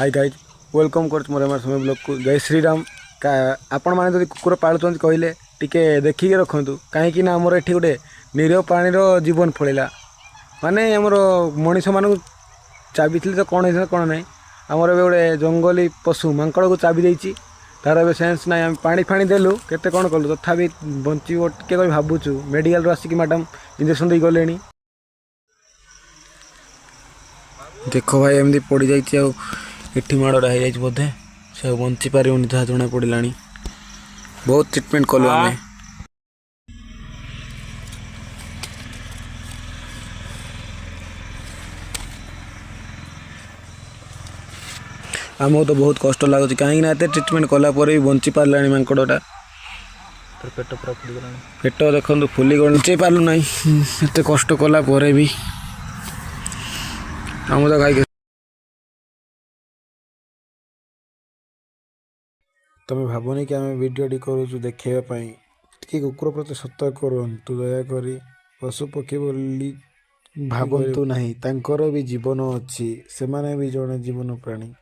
Hi guys welcome कर मोर M समय blog को जय श्रीराम। आपण मैंने जब कुकुर पालुं कहले टिके देखिए रखु कहीं आमर ये गोटे निरीह प्राणीर जीवन पड़ेगा माने आमर मनीष मान चाबी थी तो कौन है कौन ना आमर गोटे जंगली पशु मांकड़ को चाबी देती तार ए सेन्स ना आम पानी फाणी देलु केते कौन कलु तथापि बंचो टे भावुँ मेडिकल आसिक मैडम इंजेक्शन दे गले। देख भाई एमती पड़ जाठी माड़ा हो बोधे से बंची पार जहाँ जना पड़ा बहुत ट्रिटमेंट कलु आम आमको तो बहुत कष्ट लगुच कहीं ट्रिटमेंट कला भी बंची पारा मांकड़टा पेट पूरा फुलीगला पेट देखो फुली बंचे पार्लु ना एत कष्ट कला भी आम तो खाई तुम्हें भावनी कि आम भिडी करूँ देखापी टी कुकुर प्रति सतर्क करूँ दयाक पशु पक्षी बोली भावतु ना भी जीवन अच्छी से भी जड़े जीवन प्राणी।